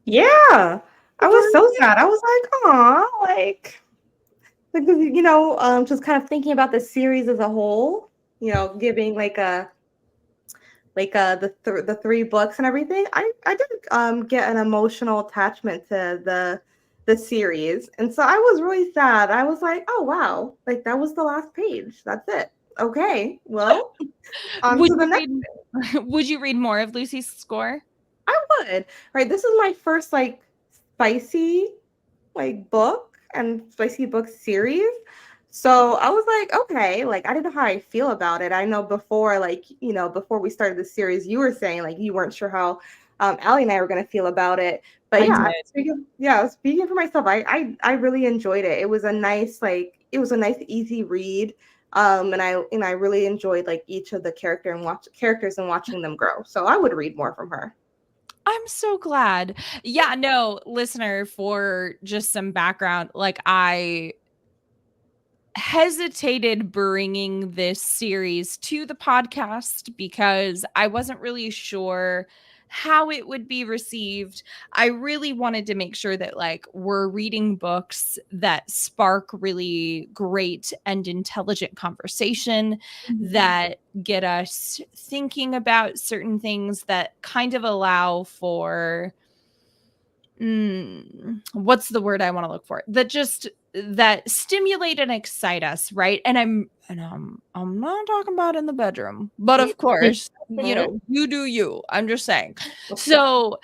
Yeah, I was so sad. I was like, "Aw," like, just kind of thinking about the series as a whole. Giving the three books and everything. I did get an emotional attachment to the series, and so I was really sad. I was like, "Oh wow, like that was the last page. That's it. Okay, well, on Would to the you next." would you read more of Lucy's score? I would. Right. This is my first like spicy book and spicy book series. So I was like, okay, like I didn't know how I feel about it. I know before, before we started the series, you were saying like you weren't sure how Allie and I were gonna feel about it. But I speaking for myself, I really enjoyed it. It was a nice, easy read. And I really enjoyed like each of the characters and watching them grow. So I would read more from her. I'm so glad. Yeah, no, listener, for just some background, like I hesitated bringing this series to the podcast because I wasn't really sure how it would be received. I really wanted to make sure that like we're reading books that spark really great and intelligent conversation, that get us thinking about certain things, that kind of allow for what's the word I want to look for? That stimulate and excite us, right? And I'm not talking about in the bedroom, but of course, you do you. I'm just saying. So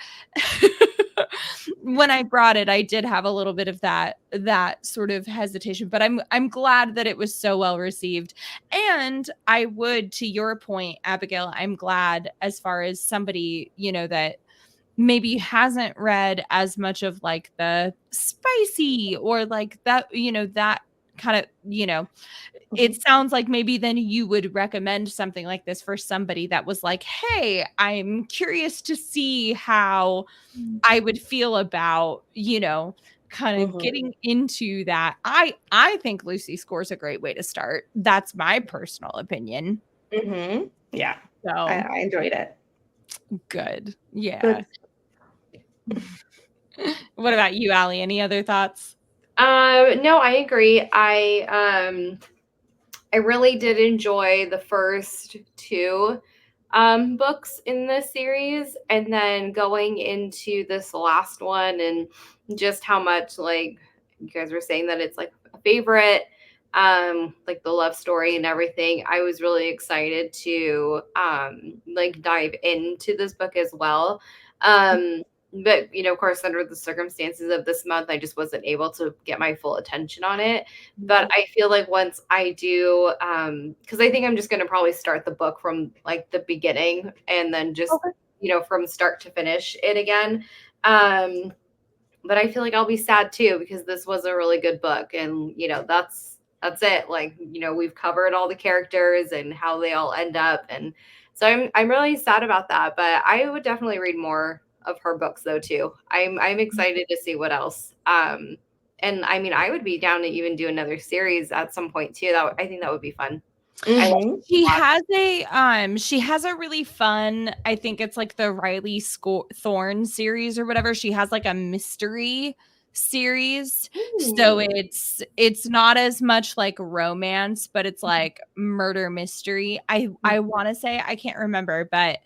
when I brought it, I did have a little bit of that sort of hesitation, but I'm glad that it was so well received. And I would, to your point, Abigail, I'm glad as far as somebody, that maybe hasn't read as much of like the spicy or like that, that kind of, it sounds like maybe then you would recommend something like this for somebody that was like, hey, I'm curious to see how I would feel about, kind of getting into that. I think Lucy Score's a great way to start. That's my personal opinion. Yeah. So I enjoyed it. good. Yeah. Good. What about you, Allie? Any other thoughts? No, I agree. I really did enjoy the first two books in the series, and then going into this last one and just how much like you guys were saying that it's like a favorite, like the love story and everything. I was really excited to like dive into this book as well. But of course, under the circumstances of this month, I just wasn't able to get my full attention on it. But I feel like once I do, because I think I'm just going to probably start the book from like the beginning and then just, from start to finish it again. But I feel like I'll be sad too, because this was a really good book. And, that's it. Like, we've covered all the characters and how they all end up. And so I'm really sad about that. But I would definitely read more of her books though too. I'm excited to see what else. And I mean, I would be down to even do another series at some point too. I think that would be fun. She has a really fun, I think it's like the Riley Thorne series or whatever. She has like a mystery series. So it's not as much like romance, but it's like murder mystery. I want to say, I can't remember, but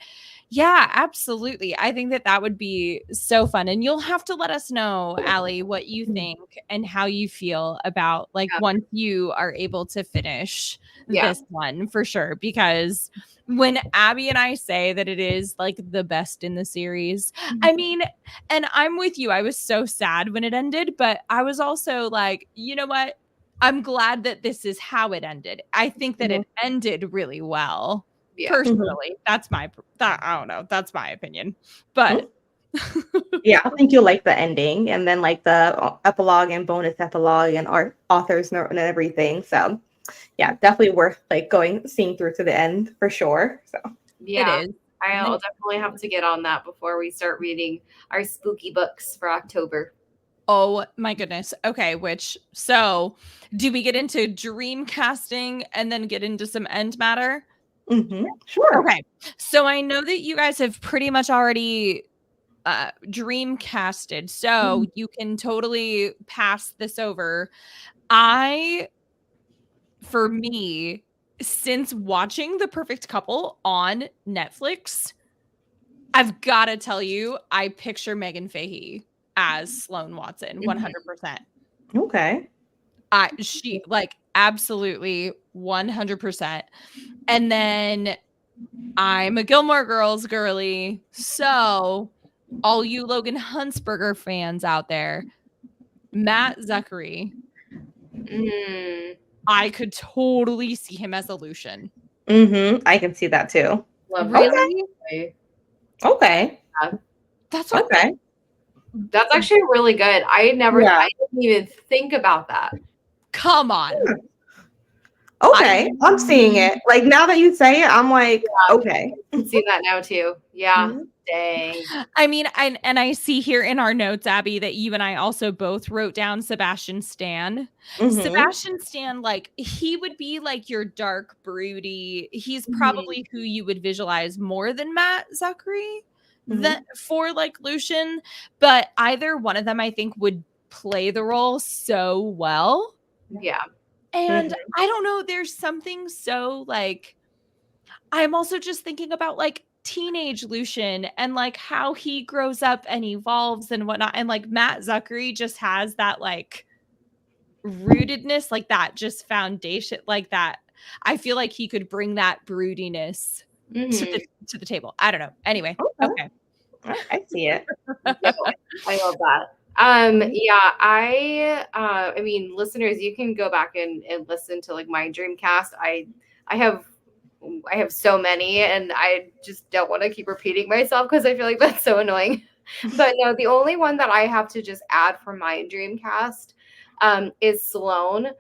yeah, absolutely. I think that would be so fun. And you'll have to let us know, Allie, what you think and how you feel about like once you are able to finish this one for sure. Because when Abby and I say that it is like the best in the series, I mean, and I'm with you. I was so sad when it ended, but I was also like, you know what? I'm glad that this is how it ended. I think that it ended really well. Personally, I don't know. That's my opinion. But yeah, I think you'll like the ending and then like the epilogue and bonus epilogue and author's note and everything. So yeah, definitely worth like seeing through to the end for sure. So yeah, it is. I'll definitely have to get on that before we start reading our spooky books for October. Oh my goodness. Okay, so do we get into dream casting and then get into some end matter? Sure. Okay. So I know that you guys have pretty much already dream casted, so you can totally pass this over. For me, since watching The Perfect Couple on Netflix, I've got to tell you, I picture Megan Fahey as Sloane Watson 100%. Okay. She like absolutely 100%. And then I'm a Gilmore Girls girly, so all you Logan Huntsberger fans out there, Matt Zuckery, I could totally see him as a Lucian. I can see that too. Really? Okay. Yeah. That's what okay. That's actually really good. I didn't even think about that. Come on. Okay. I'm seeing it. Like now that you say it, I'm like, okay. I can see that now too. Yeah. Dang. I mean, I see here in our notes, Abby, that you and I also both wrote down Sebastian Stan. Sebastian Stan, like he would be like your dark, broody. He's probably who you would visualize more than Matt Zuckery for like Lucian. But either one of them, I think, would play the role so well. Yeah. And I don't know, there's something so like, I'm also just thinking about like teenage Lucian and like how he grows up and evolves and whatnot. And like Matt Zuckery just has that like rootedness, like that just foundation, like that. I feel like he could bring that broodiness to the table. I don't know. Anyway. Okay. I see it. I love that. I mean, listeners, you can go back and listen to like my Dreamcast. I have so many, and I just don't want to keep repeating myself because I feel like that's so annoying. But no, the only one that I have to just add for my Dreamcast is Sloane.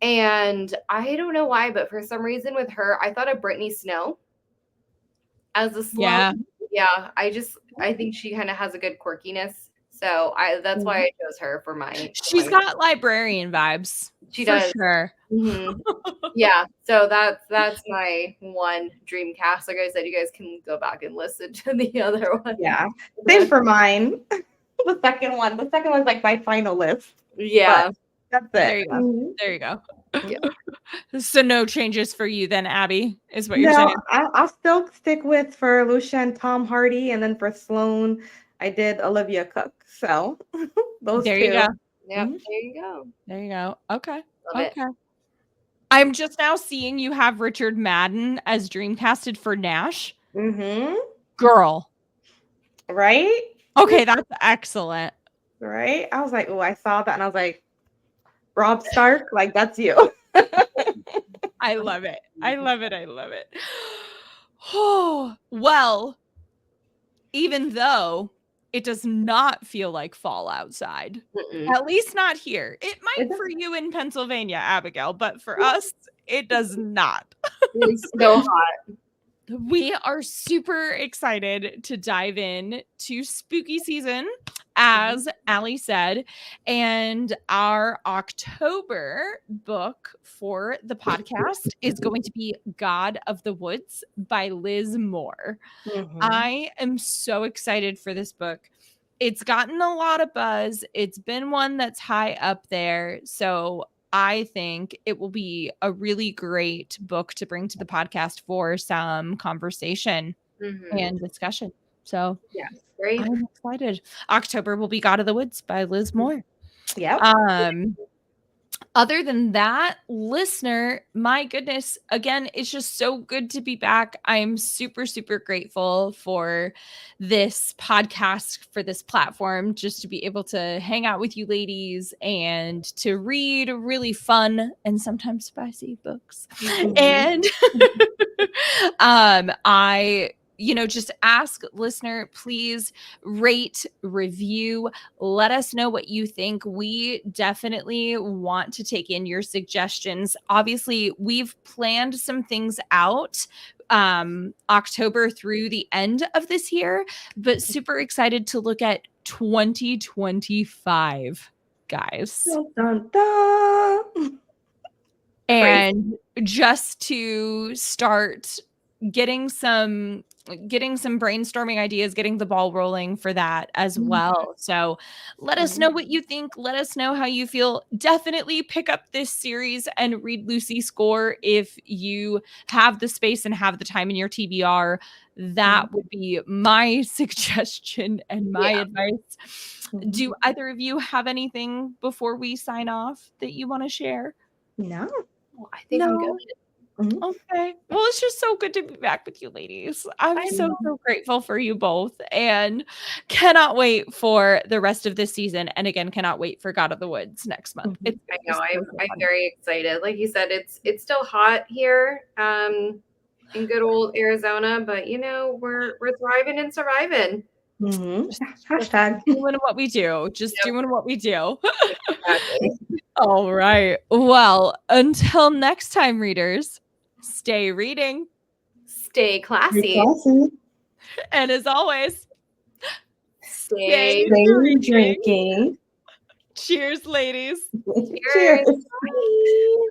And I don't know why, but for some reason with her, I thought of Brittany Snow as a Sloane. Yeah, I think she kind of has a good quirkiness. So that's why I chose her for my. She's got librarian vibes. She does. For sure. Yeah. So that's my one Dreamcast. Like I said, you guys can go back and listen to the other one. Yeah. Same for mine. The second one's like my final list. Yeah. That's it. There you go. There you go. Yeah. So no changes for you then, Abby, is what you're saying? I'll still stick with for Lucian, Tom Hardy, and then for Sloane, I did Olivia Cook. So those there two. You go. Yep. There you go. There you go. Okay. Love okay. It. I'm just now seeing you have Richard Madden as Dreamcasted for Nash. Girl. Right? Okay, that's excellent. Right? I was like, oh, I saw that and I was like, Rob Stark, like that's you. I love it. I love it. I love it. Oh, well, even though it does not feel like fall outside, at least not here. It might for you in Pennsylvania, Abigail, but for us, it does not. It's so hot. We are super excited to dive in to spooky season, as Allie said, and our October book for the podcast is going to be God of the Woods by Liz Moore. I am so excited for this book. It's gotten a lot of buzz. It's been one that's high up there. So I think it will be a really great book to bring to the podcast for some conversation and discussion. So yeah, great. I'm excited. October will be God of the Woods by Liz Moore. Yeah. Other than that, listener, my goodness, again, it's just so good to be back. I'm super, super grateful for this podcast, for this platform, just to be able to hang out with you ladies and to read really fun and sometimes spicy books. And I just ask listener, please rate, review, let us know what you think. We definitely want to take in your suggestions. Obviously, we've planned some things out October through the end of this year, but super excited to look at 2025, guys. Dun, dun, dun. And just to start getting some brainstorming ideas, getting the ball rolling for that as well. So let us know what you think. Let us know how you feel. Definitely pick up this series and read Lucy Score if you have the space and have the time in your TBR. That would be my suggestion and my advice. Do either of you have anything before we sign off that you want to share? No. I think I'm good. Okay. Well, it's just so good to be back with you ladies. I'm so grateful for you both and cannot wait for the rest of this season. And again, cannot wait for God of the Woods next month. I know. I'm very excited. Like you said, it's still hot here in good old Arizona, but you know, we're thriving and surviving. Hashtag doing what we do. Just doing what we do. All right. Well, until next time, readers, stay reading. Stay classy. And as always, stay drinking. Cheers, ladies. Cheers. Bye.